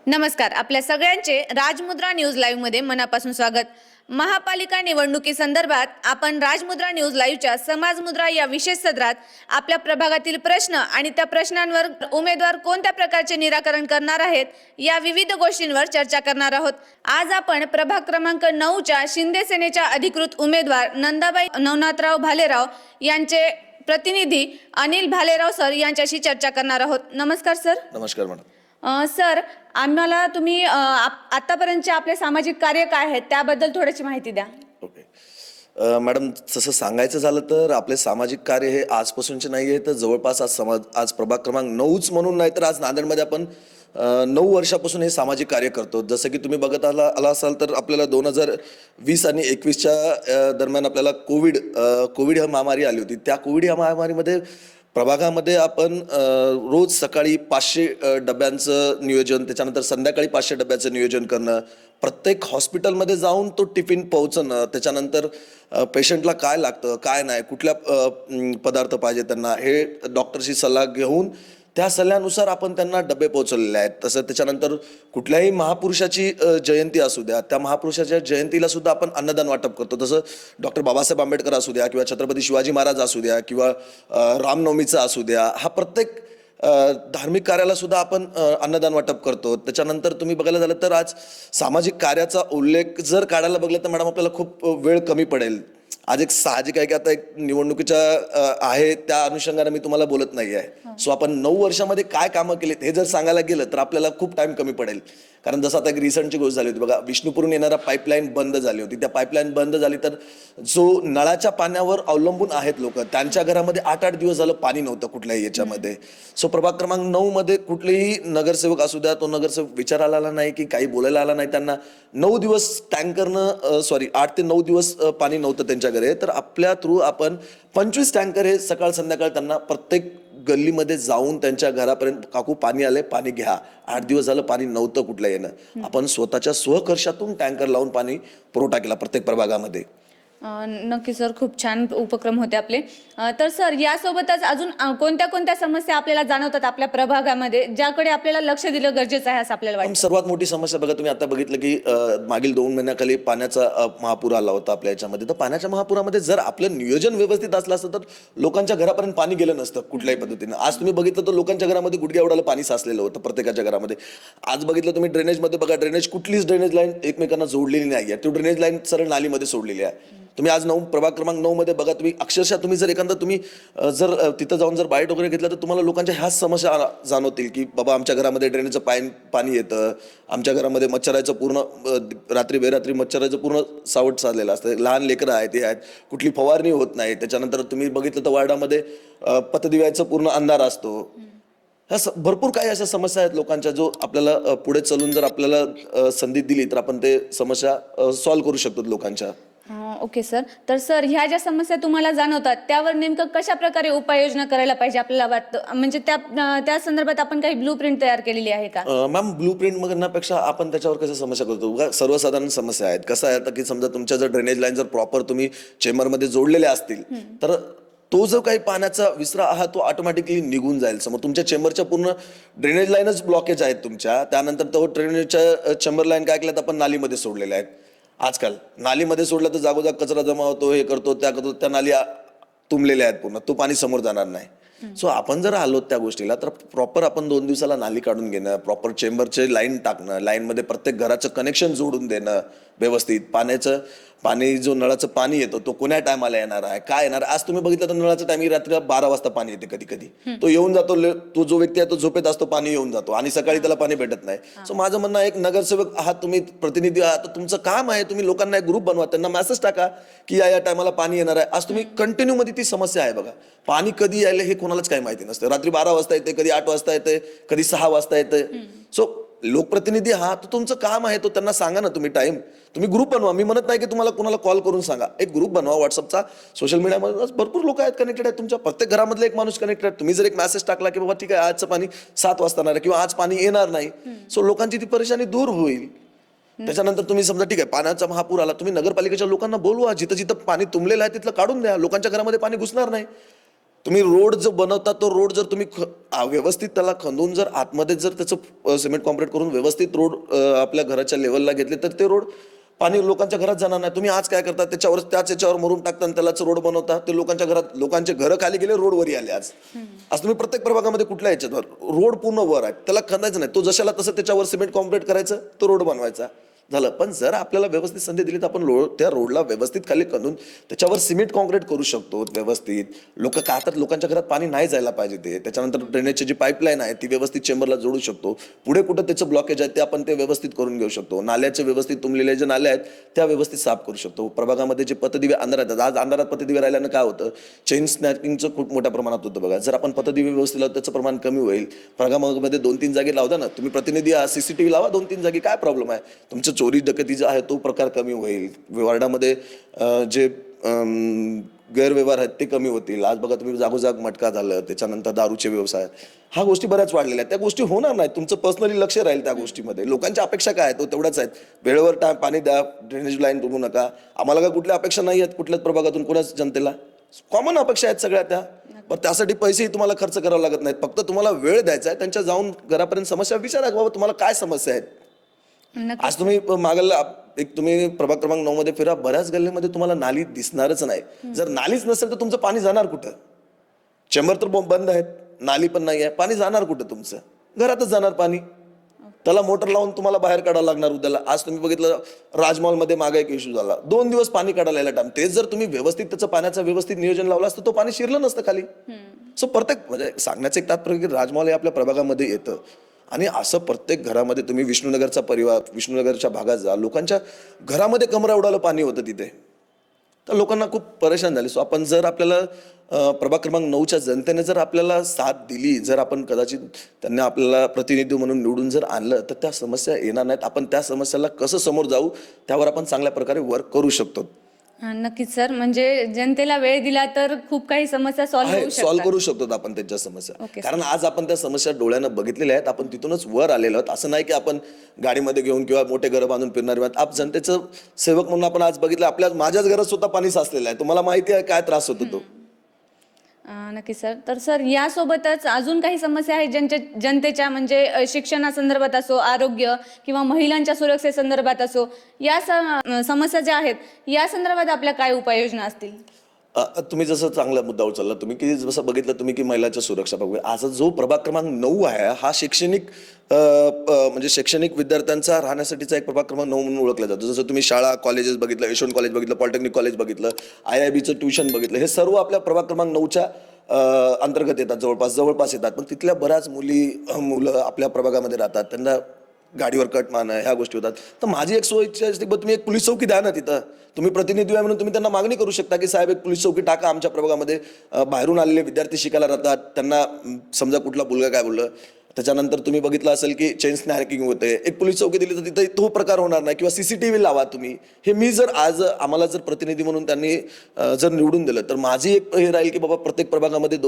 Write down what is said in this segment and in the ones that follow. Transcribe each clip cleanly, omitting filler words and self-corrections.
नमस्कार. आपल्या सगळ्यांचे राजमुद्रा न्यूज लाईव्ह मध्ये मनापासून स्वागत. महापालिका निवडणुकी संदर्भात आपण राजमुद्रा न्यूज लाईव्हच्या समाज मुद्रा या विशेष सदरात आपल्या प्रभागातील प्रश्न आणि त्या प्रश्नांवर उमेदवार कोणत्या प्रकारचे निराकरण करणार आहेत या विविध गोष्टींवर चर्चा करणार आहोत. आज आपण प्रभाग क्रमांक 9च्या शिंदे सेनेच्या अधिकृत उमेदवार नंदाबाई नवनाथराव भालेराव यांचे प्रतिनिधी अनिल भालेराव सर यांच्याशी चर्चा करणार आहोत. नमस्कार सर. नमस्कार मॅडम. सर, आम्हाला तुम्ही आतापर्यंतचे आपले सामाजिक कार्य काय आहेत त्याबद्दल थोडीशी माहिती द्या. ओके मॅडम, तसं सांगायचं झालं तर आपले सामाजिक कार्य हे आजपासूनचे नाही आहे, तर जवळपास आज प्रभाग क्रमांक 9च म्हणून नाही तर आज नांदेडमध्ये आपण 9 वर्षापासून हे सामाजिक कार्य करतो. जसं की तुम्ही बघत आला असाल तर आपल्याला 2020 आणि 21च्या दरम्यान आपल्याला कोविड ही महामारी आली होती. त्या कोविड या महामारीमध्ये प्रभागामध्ये आपण रोज सकाळी 500 डब्यांचं नियोजन, त्याच्यानंतर संध्याकाळी 500 डब्याचं नियोजन करणं, प्रत्येक हॉस्पिटलमध्ये जाऊन तो टिफिन पोहोचणं, त्याच्यानंतर पेशंटला काय लागतं काय नाही, कुठल्या पदार्थ पाहिजे त्यांना, हे डॉक्टरशी सल्ला घेऊन त्या सल्ल्यानुसार आपण त्यांना डबे पोहोचवलेले आहेत. तसं त्याच्यानंतर कुठल्याही महापुरुषाची जयंती असू द्या, त्या महापुरुषाच्या जयंतीला सुद्धा आपण अन्नदान वाटप करतो. तसं डॉक्टर बाबासाहेब आंबेडकर असू द्या किंवा छत्रपती शिवाजी महाराज असू द्या किंवा रामनवमीचा असू द्या, हा प्रत्येक धार्मिक कार्याला सुद्धा आपण अन्नदान वाटप करतो. त्याच्यानंतर तुम्ही बघायला झालं तर आज सामाजिक कार्याचा उल्लेख जर काढायला बघलं तर मॅडम आपल्याला खूप वेळ कमी पडेल. आज एक साहजिक आहे की आता एक निवडणुकीच्या आहे त्या अनुषंगाने मी तुम्हाला बोलत नाही आहे. सो आपण 9 वर्षामध्ये काय कामं केलीत हे जर सांगायला गेलं तर आपल्याला खूप टाइम कमी पडेल. कारण जसं आता एक रिसंटची गोष्ट झाली होती बघा, विष्णुपुरून येणारा पाईपलाईन बंद झाली होती. त्या पाईपलाईन बंद झाली तर जो नळाच्या पाण्यावर अवलंबून आहेत लोक, त्यांच्या घरामध्ये 8-8 दिवस झालं पाणी नव्हतं कुठल्याही याच्यामध्ये. सो प्रभाग क्रमांक 9 मध्ये कुठलेही नगरसेवक असू द्या, तो नगरसेवक विचारायला आला नाही की काही बोलायला आला नाही. त्यांना 9 दिवस टँकरनं 8 ते 9 दिवस पाणी नव्हतं त्यांच्या घरी, तर आपल्या थ्रू आपण 25 टँकर हे सकाळ संध्याकाळ त्यांना प्रत्येक गल्लीमध्ये जाऊन त्यांच्या घरापर्यंत, काकू पाणी आले, पाणी घ्या. 8 दिवस झालं पाणी नव्हतं कुठल्या येणं, आपण स्वतःच्या स्वखर्चातून टँकर लावून पाणी पुरवठा केला प्रत्येक प्रभागामध्ये. नक्की सर, खूप छान उपक्रम होते आपले. तर सर, यासोबतच अजून कोणत्या कोणत्या समस्या आपल्याला जाणवतात आपल्या प्रभागामध्ये ज्याकडे आपल्याला लक्ष दिलं गरजेचं आहे असं आपल्याला वाटतं? सर्वात मोठी समस्या बघा, तुम्ही आता बघितलं की मागील 2 महिन्याखाली पाण्याचा महापूर आला होता आपल्या याच्यामध्ये. तर पाण्याच्या महापुरामध्ये जर आपलं नियोजन व्यवस्थित असलं असतं तर लोकांच्या घरापर्यंत पाणी गेलं नसतं कुठल्याही पद्धतीनं. आज तुम्ही बघितलं तर लोकांच्या घरामध्ये गुडघ्या एवढं पाणी साचलेलं होतं प्रत्येकाच्या घरामध्ये. आज बघितलं तुम्ही ड्रेनेजमध्ये बघा, कुठलीच ड्रेनेज लाईन एकमेकांना जोडलेली नाही आहे, ती ड्रेनेज लाईन सरळ नालीमध्ये सोडलेली आहे. तुम्ही आज प्रभाग क्रमांक 9 मध्ये बघा, तुम्ही अक्षरशः तुम्ही जर एखादा तुम्ही जर तिथं जाऊन जर बाईट वगैरे घेतला तर तुम्हाला लोकांच्या ह्याच समस्या जाणवतील की बाबा आमच्या घरामध्ये ड्रेनेजचं पाणी येतं, आमच्या घरामध्ये मच्छराचं पूर्ण रात्री बेरात्री मच्छराचं पूर्ण सावट चाललेलं असतं, लहान लेकरं आहेत ते आहेत, कुठली फवारणी होत नाही. त्याच्यानंतर तुम्ही बघितलं तर वार्डामध्ये पतदिव्याचं पूर्ण अंधार असतो. ह्या भरपूर काही अशा समस्या आहेत लोकांच्या, जो आपल्याला पुढे चालून जर आपल्याला संधी दिली तर आपण ते समस्या सॉल्व्ह करू शकतो लोकांच्या. Okay sir. तर सर, ह्या ज्या समस्या तुम्हाला जाणवतात त्यावर नेमकं कशा प्रकारे उपाययोजना करायला पाहिजे आपल्याला वाटतं, म्हणजे त्या संदर्भात आपण काही ब्लूप्रिंट तयार केलेली आहे का? मॅम, ब्लूप्रिंट म्हणण्यापेक्षा आपण त्याच्यावर कसं समस्या करतो, सर्वसाधारण समस्या आहेत. कसं आहे आता की समजा तुमच्या जर ड्रेनेज लाईन जर प्रॉपर तुम्ही चेंबरमध्ये जोडलेल्या असतील तर तो जो काही पाण्याचा विसरा आहात तो ऑटोमॅटिकली निघून जाईल. समोर तुमच्या चेंबरच्या पूर्ण ड्रेनेज लाईनच ब्लॉकेज आहेत तुमच्या, त्यानंतर तो ड्रेनेजच्या चेंबर लाईन काय केल्यात आपण नालीमध्ये सोडलेल्या आहेत. आजकाल नालीमध्ये सोडलं तर जागोजाग कचरा जमा होतो, हे करतो त्या करतो, त्या नाली तुंबलेल्या आहेत पूर्ण, तो पाणी समोर जाणार नाही. सो आपण जर आलो त्या गोष्टीला तर प्रॉपर आपण 2 दिवसाला नाली काढून घेणं, प्रॉपर चेंबरचे लाईन टाकणं, लाईनमध्ये प्रत्येक घराचं कनेक्शन जोडून देणं व्यवस्थित, पाणी जो नळाचं पाणी येतो तो कोण्या टायमाला येणार आहे, काय येणार. आज तुम्ही बघितलं तर नळाचं टायमिंग रात्री 12 वाजता पाणी येते, कधी कधी तो येऊन जातो, तो जो व्यक्ती आहे तो झोपेत असतो, पाणी येऊन जातो आणि सकाळी त्याला पाणी भेटत नाही. सो माझं म्हणणं, एक नगरसेवक आहात तुम्ही, प्रतिनिधी आहात, तर तुमचं काम आहे तुम्ही लोकांना एक ग्रुप बनवा, त्यांना मेसेज टाका की या टायमाला पाणी येणार आहे. आज तुम्ही कंटिन्यू मध्ये ती समस्या आहे बघा, पाणी कधी यायला हे कोणालाच काही माहिती नसतं. रात्री 12 वाजता येते, कधी 8 वाजता येते, कधी 6 वाजता येते. सो लोकप्रतिनिधी हा तर तुमचं काम आहे, तो त्यांना सांगा ना तुम्ही टाइम, तुम्ही ग्रुप बनवा. मी म्हणत नाही की तुम्हाला कोणाला कॉल करून सांगा, एक ग्रुप बनवा व्हॉट्सअपचा, सोशल मीडियामध्ये भरपूर लोक आहेत कनेक्टेड आहेत, तुमच्या प्रत्येक घरामधले एक माणूस कनेक्टेड आहे. तुम्ही जर एक मेसेज टाकला की बाबा ठीक आहे आजचं पाणी 7 वाजता येणार किंवा आज पाणी येणार नाही, सो लोकांची ती परेशानी दूर होईल. त्याच्यानंतर तुम्ही समजा ठीक आहे पाण्याचा महापूर आला, तुम्ही नगरपालिकेच्या लोकांना बोलवा, जिथं जिथं पाणी तुंबलेलं आहे तिथलं काढून द्या, लोकांच्या घरामध्ये पाणी घुसणार नाही. तुम्ही रोड जो बनवता तो रोड जर तुम्ही व्यवस्थित त्याला खंदून जर आतमध्ये जर त्याचं सिमेंट कॉन्क्रीट करून व्यवस्थित रोड आपल्या घराच्या लेवलला घेतले तर ते रोड पाणी लोकांच्या घरात जाणार नाही. तुम्ही आज काय करता, त्याच याच्यावर मरून टाकता आणि त्यालाच रोड बनवता. ते लोकांच्या घरात, लोकांचे घरं खाली गेले, रोडवरही आले. आज तुम्ही प्रत्येक प्रभागामध्ये कुठल्या याच्यावर रोड पूर्ण वर आहे, त्याला खंदायचं नाही, तो जशाला तसं त्याच्यावर सिमेंट कॉन्क्रीट करायचं, तो रोड बनवायचा झालं. पण जर आपल्याला व्यवस्थित संधी दिली तर आपण त्या रोडला व्यवस्थित खाली खंदून त्याच्यावर सिमेंट कॉन्क्रीट करू शकतो व्यवस्थित. लोक का तर लोकांच्या घरात पाणी नाही जायला पाहिजे ते, त्याच्यानंतर ड्रेनेजची जी पाईपलाईन आहे ती व्यवस्थित चेंबरला जोडू शकतो. पुढे कुठं त्याचं ब्लॉकेज आहे ते आपण ते व्यवस्थित करून घेऊ शकतो. नाल्याचे व्यवस्थित तुंबलेले जे नाले आहेत त्या व्यवस्थित साफ करू शकतो. प्रभागामध्ये जे पतदिवे अंधारात आहेत, आज अंधारात पतदिवे राहिल्यानं काय होतं, चेन स्नॅचिंगचं खूप मोठ्या प्रमाणात होतं बघा. जर आपण पतदिवे व्यवस्थित लावतो त्याचं प्रमाण कमी होईल. प्रभागामध्ये 2-3 जागी लावता ना तुम्ही, प्रतिनिधी सीसीटीव्ही लावा 2-3 जागी, काय प्रॉब्लेम आहे, तुमचं चोरी डकती जो आहे तो प्रकार कमी होईल. वार्डामध्ये जे गैरव्यवहार आहेत ते कमी होतील. आज बघा तुम्ही जागोजाग मटका झालं, त्याच्यानंतर दारूचे व्यवसाय, ह्या गोष्टी बऱ्याच वाढलेल्या आहेत. त्या गोष्टी होणार नाहीत, तुमचं पर्सनली लक्ष राहील त्या गोष्टीमध्ये. लोकांच्या अपेक्षा काय आहेत तो तेवढ्याच आहेत, वेळेवर पाणी द्या, ड्रेनेज लाईन तुंबू नका. आम्हाला काय कुठल्या अपेक्षा नाही आहेत कुठल्याच प्रभागातून कोणाच जनतेला, कॉमन अपेक्षा आहेत सगळ्या त्या. पण त्यासाठी पैसेही तुम्हाला खर्च करावे लागत नाहीत, फक्त तुम्हाला वेळ द्यायचा आहे. त्यांच्या जाऊन घरापर्यंत समस्या विचारा, बाबा तुम्हाला काय समस्या आहेत. आज तुम्ही मागला तुम्ही प्रभाग क्रमांक 9 मध्ये फिरा, बऱ्याच गल्लीमध्ये तुम्हाला नाली दिसणारच नाही. जर नालीच नसेल तर तुमचं पाणी जाणार कुठं? चेंबर तर बंद आहेत, नाली पण नाही आहे, पाणी जाणार कुठं? तुमचं घरातच जाणार पाणी. त्याला मोटर लावून तुम्हाला बाहेर काढावं लागणार उद्याला. आज तुम्ही बघितलं राजमॉलमध्ये मागे एक इश्यू झाला, 2 दिवस पाणी काढायला यायला टाइम. तेच जर तुम्ही व्यवस्थित त्याचं पाण्याचं व्यवस्थित नियोजन लावलं असतं तो पाणी शिरलं नसतं खाली. सो प्रत्येक म्हणजे सांगण्याचं एक तात्पर्य की राजमॉल हे आपल्या प्रभागामध्ये येतं आणि असं प्रत्येक घरामध्ये तुम्ही विष्णुनगरचा परिवार, विष्णुनगरच्या भागात जा, लोकांच्या घरामध्ये कमरा उडालं पाणी होतं तिथे, तर लोकांना खूप परेशान झाले. सो आपण जर आपल्याला प्रभाग क्रमांक 9च्या जनतेने जर आपल्याला साथ दिली, जर आपण कदाचित त्यांना आपल्याला प्रतिनिधी म्हणून निवडून जर आणलं तर त्या समस्या येणार नाहीत. आपण त्या समस्याला कसं समोर जाऊ त्यावर आपण चांगल्या प्रकारे वर्क करू शकतो. नक्कीच सर, म्हणजे जनतेला वेळ दिला तर खूप काही समस्या सॉल्व्ह करू शकतो आपण त्यांच्या समस्या. कारण आज आपण त्या समस्या डोळ्यानं बघितलेल्या आहेत, आपण तिथूनच वर आलेलो आहोत. असं नाही की आपण गाडीमध्ये घेऊन किंवा मोठे घरं बांधून फिरणार आहोत. आप जनतेचं सेवक म्हणून आपण आज बघितलं, माझ्याच घरात स्वतः पाणी साचलेलं आहे. तुम्हाला माहिती आहे काय त्रास होतो तो. नक्की सर. तर सर यासोबतच अजून काही समस्या आहेत जनतेच्या, म्हणजे शिक्षणासंदर्भात असो, आरोग्य किंवा महिलांच्या सुरक्षेसंदर्भात असो, या समस्या ज्या आहेत या संदर्भात आपल्या काय उपाययोजना असतील? तुम्ही जसं चांगला मुद्दा उचलला तुम्ही, की जसं बघितलं तुम्ही की महिलांच्या सुरक्षा बघूया. आज जो प्रभाग क्रमांक 9 आहे हा शैक्षणिक म्हणजे शैक्षणिक विद्यार्थ्यांचा राहण्यासाठीचा एक प्रभाग क्रमांक 9 म्हणून ओळखला जातो. जसं तुम्ही शाळा कॉलेजेस बघितलं, यशवंत कॉलेज बघितलं, पॉलिटेक्निक कॉलेज बघितलं, IIBचं ट्युशन बघितलं, हे सर्व आपल्या प्रभाग क्रमांक 9च्या अंतर्गत येतात, जवळपास येतात. पण तिथल्या बऱ्याच मुलं आपल्या प्रभागामध्ये राहतात, त्यांना गाडीवर कट मारणं ह्या गोष्टी होतात. तर माझी एक इच्छा असते की तुम्ही एक पोलीस चौकी द्या ना तिथं. तुम्ही प्रतिनिधी आहे म्हणून तुम्ही त्यांना मागणी करू शकता की साहेब एक पोलीस चौकी टाका आमच्या प्रभागामध्ये. बाहेरून आलेले विद्यार्थी शिकायला राहतात, त्यांना समजा कुठला मुलगा काय बोललं, त्याच्यानंतर तुम्ही बघितलं असेल की चेन स्नॅचिंग होते, एक पोलीस चौकी दिली तर तिथे तो प्रकार होणार नाही. किंवा CCTV लावा तुम्ही. हे मी जर आज आम्हाला जर प्रतिनिधी म्हणून त्यांनी जर निवडून दिलं तर माझी एक हे राहील की बाबा प्रत्येक प्रभागामध्ये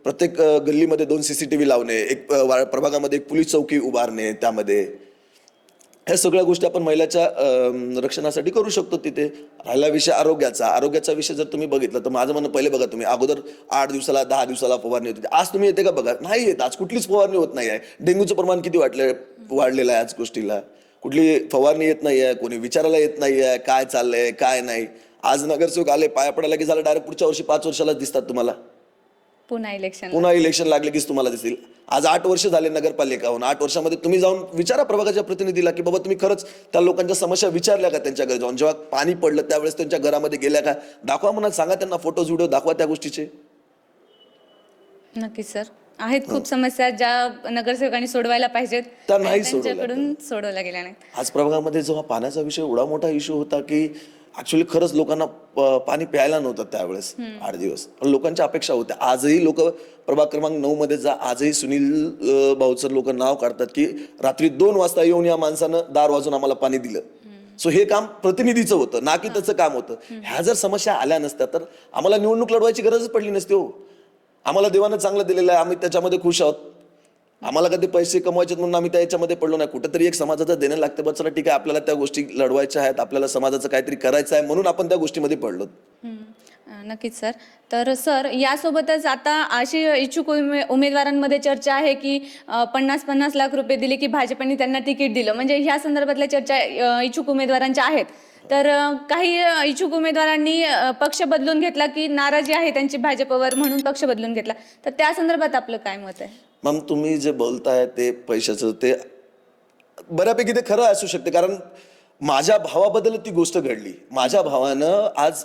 प्रत्येक गल्लीमध्ये 2 CCTV लावणे, एक प्रभागामध्ये एक पोलीस चौकी उभारणे, त्यामध्ये ह्या सगळ्या गोष्टी आपण महिलाच्या रक्षणासाठी करू शकतो. तिथे राहिला विषय आरोग्याचा विषय जर तुम्ही बघितलं तर माझं म्हणणं, पहिले बघा तुम्ही अगोदर 8 दिवसाला 10 दिवसाला फवारणी होती. आज तुम्ही येते का बघा, नाही येत. आज कुठलीच फवारणी होत नाही आहे. डेंग्यूचं प्रमाण किती वाढलेलं आहे आज गोष्टीला. कुठली फवारणी येत नाही आहे, कोणी विचारायला येत नाही आहे काय चाललंय काय नाही. आज नगरसेवक आले पाया पडायला की झालं, डायरेक्ट पुढच्या वर्षी 5 वर्षाला दिसतात तुम्हाला. पुन्हा इलेक्शन लागले की तुम्हाला दिसतील. आज 8 वर्ष झाले नगरपालिकाहून. 8 वर्षामध्ये तुम्ही जाऊन विचारा प्रभागाच्या प्रतिनिधीला की बाबा तुम्ही खरंच त्या लोकांच्या समस्या विचारल्या का त्यांच्या घरी जाऊन. जेव्हा पाणी पडलं त्यावेळेस त्यांच्या घरामध्ये गेल्या का, दाखवा म्हणा, सांगा त्यांना, फोटोज व्हिडिओ दाखवा त्या गोष्टीचे. नक्कीच सर, आहेत खूप समस्या ज्या नगरसेवकांनी सोडवायला पाहिजेत, त्या नाही सोडवल्या गेल्या नाहीत. आज प्रभागामध्ये जेव्हा पाण्याचा विषय एवढा मोठा इश्यू होता की ऍक्च्युली खरंच लोकांना पाणी प्यायला नव्हतं त्यावेळेस 8 दिवस. पण लोकांच्या अपेक्षा होत्या. आजही लोक प्रभाग क्रमांक 9 मध्ये जा, आजही सुनील भाऊचं लोक नाव काढतात की रात्री 2 वाजता येऊन या माणसानं दार वाजून आम्हाला पाणी दिलं. सो हे काम प्रतिनिधीचं होतं ना की त्याचं काम होतं. ह्या जर समस्या आल्या नसत्या तर आम्हाला निवडणूक लढवायची गरजच पडली नसती. हो, आम्हाला देवानं चांगलं दिलेलं आहे, आम्ही त्याच्यामध्ये खुश आहोत. आम्हाला कधी पैसे कमवायचे म्हणून आम्ही त्याच्यामध्ये पडलो नाही. कुठेतरी एक समाजाचं देणं लागतं, बस चला ठीक आहे, आपल्याला त्या गोष्टी लढवायच्या आहेत, आपल्याला समाजाचं काहीतरी करायचं आहे म्हणून आपण त्या गोष्टीमध्ये पडलो. नक्कीच सर. तर सर यासोबतच आता अशी इच्छुक उमेदवारांमध्ये चर्चा आहे की 50-50 लाख रुपये दिले की भाजपने त्यांना तिकीट दिलं. म्हणजे ह्या संदर्भातल्या चर्चा इच्छुक उमेदवारांच्या आहेत. तर काही इच्छुक उमेदवारांनी पक्ष बदलून घेतला की नाराजी आहे त्यांची भाजपवर म्हणून पक्ष बदलून घेतला. तर त्या संदर्भात आपलं काय मत आहे? मॅम, तुम्ही जे बोलताय ते पैशाचं ते बऱ्यापैकी ते खरं असू शकते, कारण माझ्या भावाबद्दल ती गोष्ट घडली. माझ्या भावानं आज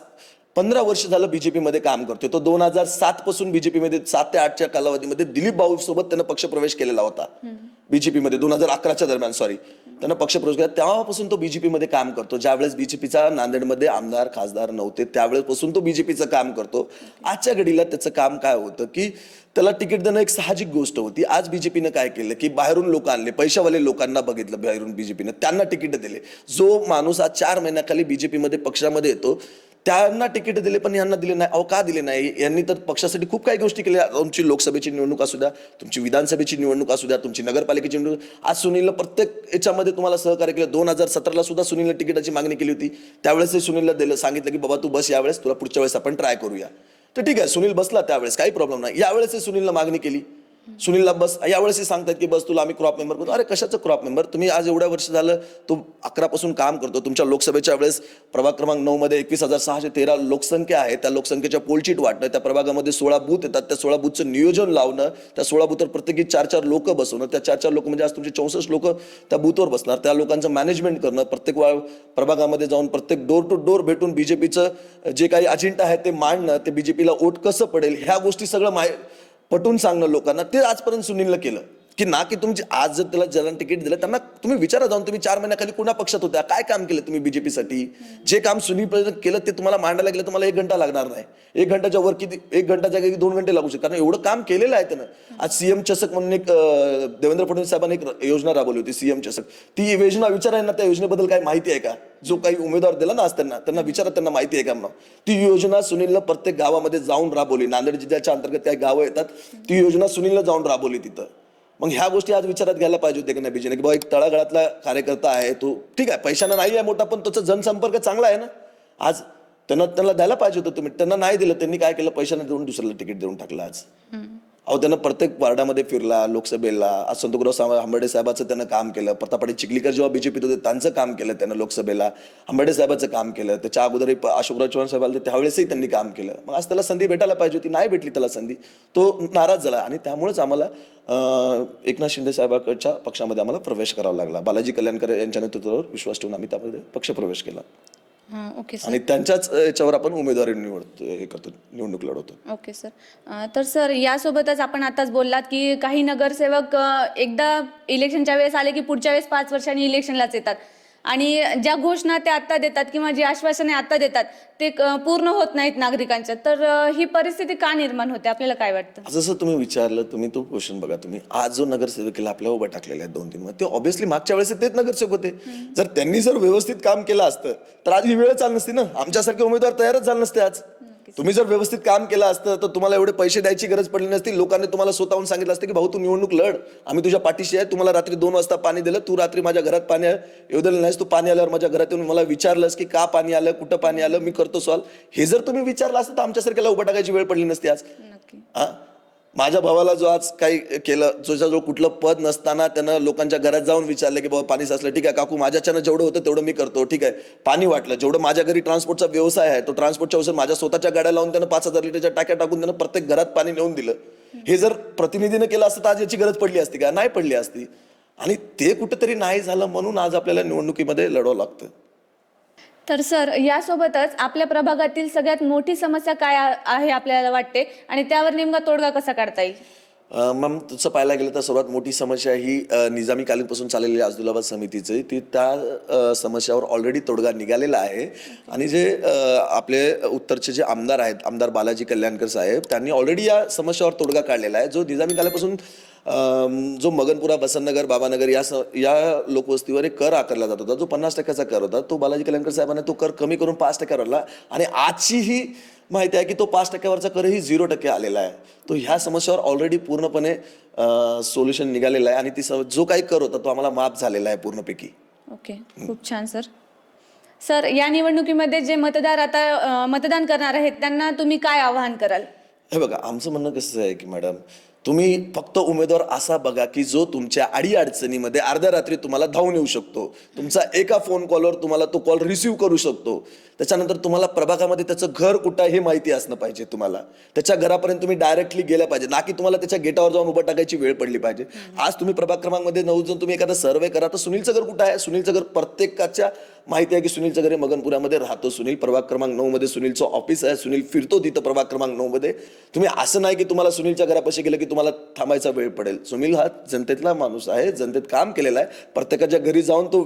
15 वर्ष झालं बीजेपी मध्ये काम करतोय. तो 2007 पासून बीजेपी मध्ये 7 ते 8च्या कालावधीमध्ये दिलीप भाऊ सोबत त्यानं पक्षप्रवेश केलेला होता. बीजेपी मध्ये 2011च्या दरम्यान त्यानं पक्षप्रवेश केला. तेव्हापासून तो बीजेपी मध्ये काम करतो. ज्यावेळेस बीजेपीचा नांदेडमध्ये आमदार खासदार नव्हते त्यावेळेपासून तो बीजेपीचं काम करतो. आजच्या घडीला त्याचं काम काय होतं की त्याला तिकीट देणं एक साहजिक गोष्ट होती. आज बीजेपीनं काय केलं की बाहेरून लोक आणले, पैशावाले लोकांना बघितलं बाहेरून बीजेपीनं, त्यांना तिकीट दिले. जो माणूस आज 4 महिन्याखाली बीजेपीमध्ये पक्षामध्ये येतो त्यांना तिकीट दिले पण यांना दिले नाही. अहो, का दिले नाही? यांनी तर पक्षासाठी खूप काही गोष्टी केल्या. तुमची लोकसभेची निवडणूक असू द्या, तुमची विधानसभेची निवडणूक असू द्या, तुमची नगरपालिकेची निवडणूक. आज सुनीलनं प्रत्येक याच्यामध्ये तुम्हाला सहकार्य केलं. 2017ला सुद्धा सुनीलनं तिकीटाची मागणी केली होती. त्यावेळेस सुनीलला दिलं, सांगितलं की बाबा तू बस यावेळेस, तुला पुढच्या वेळेस आपण ट्राय करूया. तर ठीक आहे, सुनील बसला त्यावेळेस, काही प्रॉब्लेम नाही. यावेळेस सुनीलनं मागणी केली, सुनीलला बस. यावेळेस सांगतात की बस तुला आम्ही क्रॉप मेंबर करतो. अरे कशाचं क्रॉप मेंबर? तुम्ही आज एवढ्या वर्ष झालं, तो 11 पासून काम करतो. तुमच्या लोकसभेच्या वेळेस प्रभाग क्रमांक 9 मध्ये 21,613 लोकसंख्या आहे. त्या लोकसंख्येच्या पोलचीट वाटणं, त्या प्रभागामध्ये 16 बूथ येतात, त्या 16 बूथचं नियोजन लावणं, त्या 16 बूथवर प्रत्येकी 4-4 लोक बसवणं, त्या 4-4 लोक म्हणजे आज तुमचे 64 लोक त्या बूथवर बसणार. त्या लोकांचं मॅनेजमेंट करणं, प्रत्येक प्रभागामध्ये जाऊन प्रत्येक डोर टू डोर भेटून बीजेपीचं जे काही अजेंडा आहे ते मांडणं, ते बीजेपीला वोट कसं पडेल ह्या गोष्टी सगळं पटवून सांगणं लोकांना. ते आजपर्यंत सुनीलनं केलं की ना की तुमची आज जर त्याला ज्यांना तिकीट दिलं त्यांना तुम्ही विचारा जाऊन, तुम्ही 4 महिन्याखाली कुणा पक्षात होत्या, काय काम केलं तुम्ही बीजेपीसाठी? जे काम सुनील केलं ते तुम्हाला मांडायला गेलं तुम्हाला 1 घंटा लागणार नाही. 1 घंटाच्या वर किती, 1 घंटाच्या जागी 2 घंटे लागू शकतात, कारण एवढं काम केलेलं आहे त्यानं. आज सीएम चषक म्हणून एक देवेंद्र फडणवीस साहेबांनी एक योजना राबवली होती, सीएम चषक. ती योजना विचारा ना, त्या योजनेबद्दल काही माहिती आहे का? जो काही उमेदवार दिला ना आज त्यांना विचारा, त्यांना माहिती आहे का म्हणून. ती योजना सुनीलनं प्रत्येक गावामध्ये जाऊन राबवली. नांदेड जिल्ह्याच्या अंतर्गत काही गावं येतात, ती योजना सुनीलनं जाऊन राबवली तिथं. मग ह्या गोष्टी आज विचारात घ्यायला पाहिजे होते की नाही बीजेने, की बाबा एक तळागाळातला कार्यकर्ता आहे तो, ठीक आहे पैशानं नाही आहे मोठा, पण त्याचा जनसंपर्क चांगला आहे ना. आज त्यांना द्यायला पाहिजे होतं तुम्ही, त्यांना नाही दिलं. त्यांनी काय केलं, पैशाने देऊन दुसऱ्याला तिकीट देऊन टाकलं. आज अहो त्यानं प्रत्येक वार्डामध्ये फिरला, लोकसभेला. आज संतोषराव हंबर्डे साहेबाचं त्यानं काम केलं. प्रतापवाडी चिखलीकर जेव्हा बीजेपीत होते त्यांचं काम केलं त्यानं लोकसभेला. हंबर्डे साहेबाचं काम केलं. त्याच्या अगोदरही अशोकराव चव्हाण साहेब आले त्यावेळेसही त्यांनी काम केलं. मग आज त्याला संधी भेटायला पाहिजे होती, नाही भेटली त्याला संधी, तो नाराज झाला. आणि त्यामुळेच आम्हाला एकनाथ शिंदे साहेबांच्या पक्षामध्ये आम्हाला प्रवेश करावा लागला. बालाजी कल्याणकर यांच्या नेतृत्वावर विश्वास ठेवून आम्ही त्यामध्ये पक्षप्रवेश केला. Okay sir. आणि त्यांच्याच याच्यावर आपण उमेदवारी निवडणूक लढवतो. Okay sir. तर सर यासोबतच आपण आताच बोललात की काही नगरसेवक एकदा इलेक्शनच्या वेळेस आले की पुढच्या वेळेस 5 वर्षांनी इलेक्शनलाच येतात आणि ज्या घोषणा ते आत्ता देतात किंवा जी आश्वासने आत्ता देतात ते पूर्ण होत नाहीत नागरिकांच्या. तर ही परिस्थिती का निर्माण होते, आपल्याला काय वाटतं? जसं तुम्ही विचारलं, तुम्ही तो क्वेश्चन बघा. तुम्ही आज जो नगरसेवक केला आपल्या उभा टाकलेला आहे 2-3 मध्ये, ते ऑब्व्हियसली मागच्या वेळेस तेच नगरसेवक होते. जर त्यांनी व्यवस्थित काम केलं असतं तर आज ही वेळ चालली नसती ना. आमच्यासारखे उमेदवार तयारच झाले नसते आज. तुम्ही जर व्यवस्थित काम केलं असतं तर तुम्हाला एवढे पैसे द्यायची गरज पडली नसती. लोकांनी तुम्हाला स्वतःहून सांगितलं असतं की भाऊ तू निवडणूक लढ, आम्ही तुझ्या पाठीशी आहे. तुम्हाला रात्री 2 वाजता पाणी दिलं, तू रात्री माझ्या घरात पाणी येऊ दिलं नाहीस, तू पाणी आल्यावर माझ्या घरात येऊन मला विचारलंस की का पाणी आलं, कुठं पाणी आलं, मी करतो सॉल्व. हे जर तुम्ही विचारलं असतं तर आमच्यासारख्याला उभा टाकायची वेळ पडली नसती आज. माझ्या भावाला जो आज काही केलं, जो कुठलं पद नसताना त्यानं लोकांच्या घरात जाऊन विचारलं की बाबा पाणी साचलं, ठीक आहे काकू माझ्याच्यानं जेवढं होतं तेवढं मी करतो, ठीक आहे. पाणी वाटलं, जेवढं माझ्या घरी ट्रान्सपोर्टचा व्यवसाय आहे तो ट्रान्सपोर्टच्या व्यवसाय माझ्या स्वतःच्या गाड्या लावून त्यानं 5,000 लिटरच्या टाक्या टाकून त्यानं प्रत्येक घरात पाणी नेऊन दिलं. हे जर प्रतिनिधीनं केलं असतं तर आज याची गरज पडली असती का? नाही पडली असती. आणि ते कुठेतरी नाही झालं म्हणून आज आपल्याला निवडणुकीमध्ये लढावं लागतं. तर सर यासोबतच आपल्या प्रभागातील सगळ्यात मोठी समस्या काय आहे आपल्याला वाटते आणि त्यावर नेमका तोडगा कसा काढता येईल? मॅम, तसं पाहायला गेलं तर सर्वात मोठी समस्या ही निजामी कालीनपासून चाललेली आजदुलाबाद समितीची, ती त्या समस्यावर ऑलरेडी तोडगा निघालेला आहे. आणि जे आपले उत्तरचे जे आमदार आहेत, आमदार बालाजी कल्याणकर साहेब, त्यांनी ऑलरेडी या समस्यावर तोडगा काढलेला आहे. जो निजामी कालीपासून जो मगनपुरा, बसंतनगर, बाबानगर या लोकवस्तीवर एक कर आकारला जात होता, जो 50% कर होता, तो बालाजी कल्याणकर साहेबांनी तो कर कमी करून 5% आणला. आणि आजची ही माहिती आहे की तो 5%वरचा करही 0% आलेला आहे. तो ह्या समस्यावर ऑलरेडी पूर्णपणे सोल्युशन निघालेलं आहे. आणि ती जो काही कर होता तो आम्हाला माफ झालेला आहे पूर्णपैकी. ओके, खूप छान सर. सर, या निवडणुकीमध्ये जे मतदार आता मतदान करणार आहेत त्यांना तुम्ही काय आवाहन कराल? हे बघा, आमचं म्हणणं कसं आहे की मॅडम, तुम्ही फक्त उमेदवार असा बघा की जो तुमच्या अडीअडचणीमध्ये अर्ध्या रात्री तुम्हाला धावून येऊ शकतो. तुमचा एका फोन कॉलवर तुम्हाला तो कॉल रिसीव्ह करू शकतो. त्याच्यानंतर तुम्हाला प्रभागामध्ये त्याचं घर कुठं आहे हे माहिती असणं पाहिजे. तुम्हाला त्याच्या घरापर्यंत तुम्ही डायरेक्टली गेलं पाहिजे, ना की तुम्हाला त्याच्या गेटावर जाऊन उभं टाकायची वेळ पडली पाहिजे. आज तुम्ही प्रभाग क्रमांकमध्ये 9 जण तुम्ही एखादा सर्वे करा, तर सुनीलचं घर कुठं आहे? सुनीलचं घर प्रत्येकाच्या माहिती आहे की सुनीलचं घर हे मगनपुरामध्ये राहतो. सुनील प्रभाग क्रमांक 9 मध्ये सुनीलचं ऑफिस आहे. सुनील फिरतो तिथं प्रभाग क्रमांक 9 मध्ये. तुम्ही असं नाही की तुम्हाला सुनीलच्या घरापाशी गेलं की तुम्हाला थांबायचा वेळ पडेल. सुनील हा जनतेतला माणूस आहे, जनतेत काम केलेला आहे. प्रत्येकाच्या घरी जाऊन तो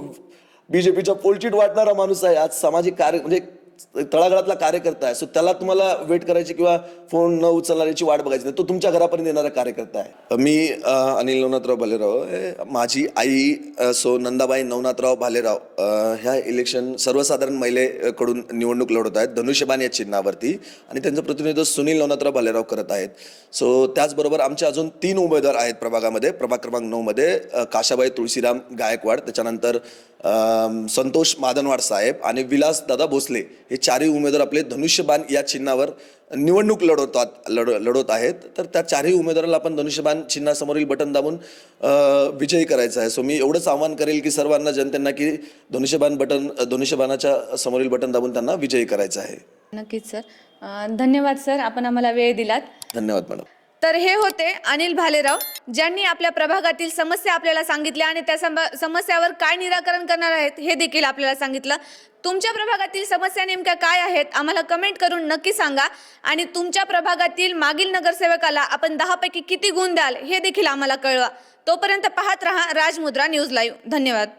बीजेपीच्या पोलचीट वाटणारा माणूस आहे. आज सामाजिक कार्य म्हणजे तळागाळातला कार्यकर्ता आहे. सो त्याला तुम्हाला वेट करायची किंवा फोन न उचलण्याची वाट बघायची नाही. तो तुमच्या घरापर्यंत येणारा कार्यकर्ता आहे. मी अनिल नवनाथराव भालेराव, माझी आई सो नंदाबाई नवनाथराव भालेराव ह्या इलेक्शन सर्वसाधारण महिलेकडून निवडणूक लढवत आहेत धनुष्यबाण या चिन्हावरती, आणि त्यांचं प्रतिनिधित्व सुनील नवनाथराव भालेराव करत आहेत. सो त्याचबरोबर आमचे अजून 3 उमेदवार आहेत प्रभागामध्ये. प्रभाग क्रमांक 9 मध्ये काशाबाई तुळशीराम गायकवाड, त्याच्यानंतर संतोष मादनवाड साहेब आणि विलास दादा भोसले, हे 4ही उमेदवार आपले धनुष्यबाण या चिन्हावर निवडणूक लढवत आहेत. तर त्या 4ही उमेदवाराला आपण धनुष्यबाण चिन्हासमोरील बटन दाबून विजयी करायचं आहे. सो मी एवढंच आवाहन करेल की सर्वांना जनतेना की धनुष्यबाणाच्या समोरील बटन दाबून त्यांना विजयी करायचं आहे. नक्कीच सर. धन्यवाद सर, आपण आम्हाला वेळ दिलात. धन्यवाद मॅडम. तर हे होते अनिल भालेराव, ज्यांनी आपल्या प्रभागातील समस्या आपल्याला सांगितल्या आणि त्या समस्यावर काय निराकरण करणार आहेत हे देखील आपल्याला सांगितलं. तुमच्या प्रभागातील समस्या नेमक्या काय आहेत आम्हाला कमेंट करून नक्की सांगा, आणि तुमच्या प्रभागातील मागील नगरसेवकाला आपण 10 पैकी किती गुण द्याल हे देखील आम्हाला कळवा. तोपर्यंत पाहत रहा राजमुद्रा न्यूज लाईव्ह. धन्यवाद.